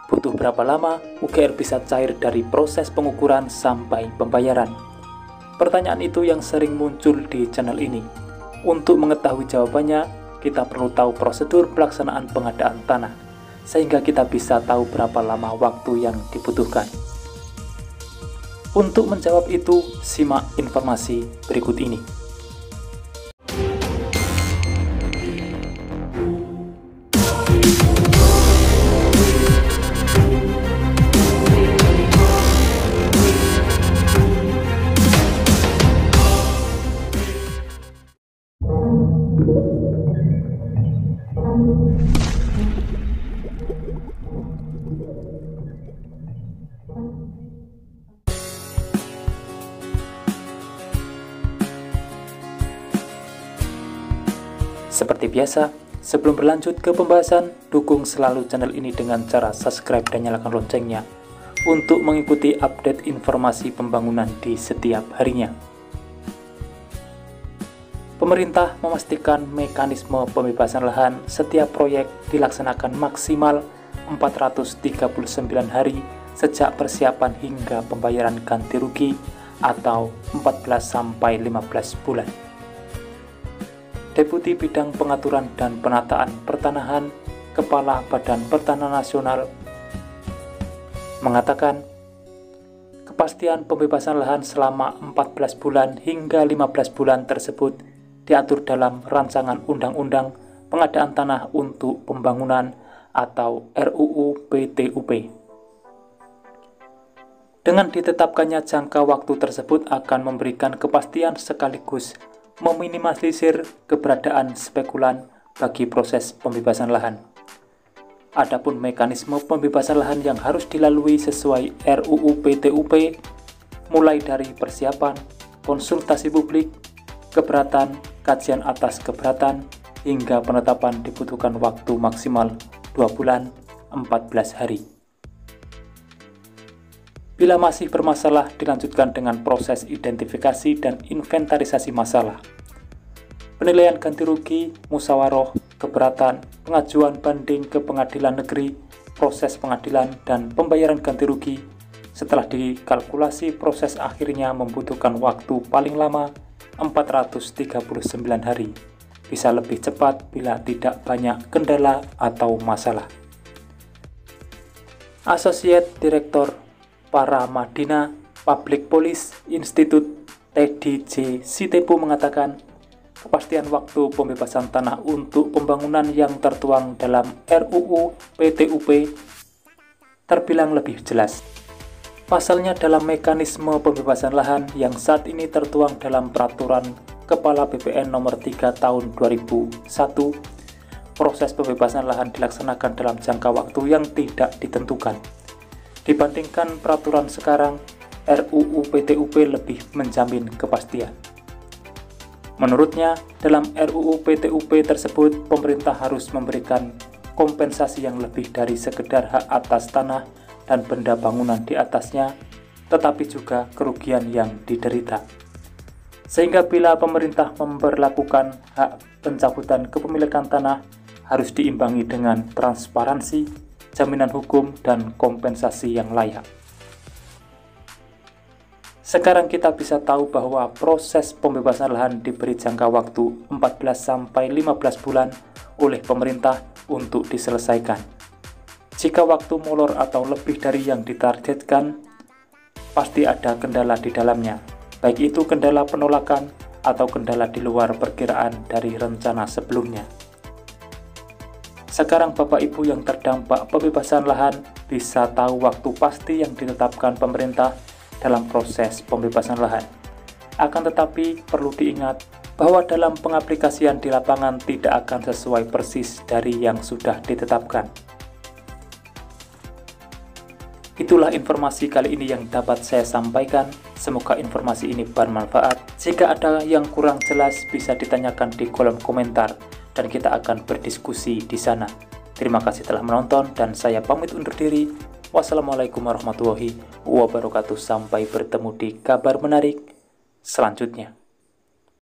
Butuh berapa lama UGR bisa cair dari proses pengukuran sampai pembayaran? Pertanyaan itu yang sering muncul di channel ini. Untuk mengetahui jawabannya, kita perlu tahu prosedur pelaksanaan pengadaan tanah, sehingga kita bisa tahu berapa lama waktu yang dibutuhkan. Untuk menjawab itu, simak informasi berikut ini. Seperti biasa, sebelum berlanjut ke pembahasan, dukung selalu channel ini dengan cara subscribe dan nyalakan loncengnya untuk mengikuti update informasi pembangunan di setiap harinya. Pemerintah memastikan mekanisme pembebasan lahan setiap proyek dilaksanakan maksimal 439 hari sejak persiapan hingga pembayaran ganti rugi atau 14-15 bulan. Deputi Bidang Pengaturan dan Penataan Pertanahan Kepala Badan Pertanahan Nasional mengatakan, kepastian pembebasan lahan selama 14 bulan hingga 15 bulan tersebut diatur dalam Rancangan Undang-Undang Pengadaan Tanah untuk Pembangunan atau RUU PTUP. Dengan ditetapkannya jangka waktu tersebut akan memberikan kepastian sekaligus meminimalisir keberadaan spekulan bagi proses pembebasan lahan. Adapun mekanisme pembebasan lahan yang harus dilalui sesuai RUU PTUP mulai dari persiapan, konsultasi publik, keberatan, kajian atas keberatan, hingga penetapan dibutuhkan waktu maksimal 2 bulan 14 hari. Bila masih bermasalah, dilanjutkan dengan proses identifikasi dan inventarisasi masalah. Penilaian ganti rugi, musyawarah, keberatan, pengajuan banding ke pengadilan negeri, proses pengadilan, dan pembayaran ganti rugi. Setelah dikalkulasi, proses akhirnya membutuhkan waktu paling lama 439 hari. Bisa lebih cepat bila tidak banyak kendala atau masalah. Associate Director Paramadina Public Policy Institute TDJ Sitepu mengatakan, kepastian waktu pembebasan tanah untuk pembangunan yang tertuang dalam RUU PTUP terbilang lebih jelas. Pasalnya dalam mekanisme pembebasan lahan yang saat ini tertuang dalam Peraturan Kepala BPN Nomor 3 Tahun 2001, proses pembebasan lahan dilaksanakan dalam jangka waktu yang tidak ditentukan. Dibandingkan peraturan sekarang, RUU PTUP lebih menjamin kepastian. Menurutnya, dalam RUU PTUP tersebut, pemerintah harus memberikan kompensasi yang lebih dari sekedar hak atas tanah dan benda bangunan di atasnya, tetapi juga kerugian yang diderita. Sehingga bila pemerintah memberlakukan hak pencabutan kepemilikan tanah, harus diimbangi dengan transparansi, jaminan hukum, dan kompensasi yang layak. Sekarang kita bisa tahu bahwa proses pembebasan lahan diberi jangka waktu 14-15 bulan oleh pemerintah untuk diselesaikan. Jika waktu molor atau lebih dari yang ditargetkan, pasti ada kendala di dalamnya, baik itu kendala penolakan atau kendala di luar perkiraan dari rencana sebelumnya. Sekarang Bapak Ibu yang terdampak pembebasan lahan bisa tahu waktu pasti yang ditetapkan pemerintah dalam proses pembebasan lahan. Akan tetapi perlu diingat bahwa dalam pengaplikasian di lapangan tidak akan sesuai persis dari yang sudah ditetapkan. Itulah informasi kali ini yang dapat saya sampaikan. Semoga informasi ini bermanfaat. Jika ada yang kurang jelas bisa ditanyakan di kolom komentar dan kita akan berdiskusi di sana. Terima kasih telah menonton dan saya pamit undur diri. Wassalamualaikum warahmatullahi wabarakatuh. Sampai bertemu di kabar menarik selanjutnya.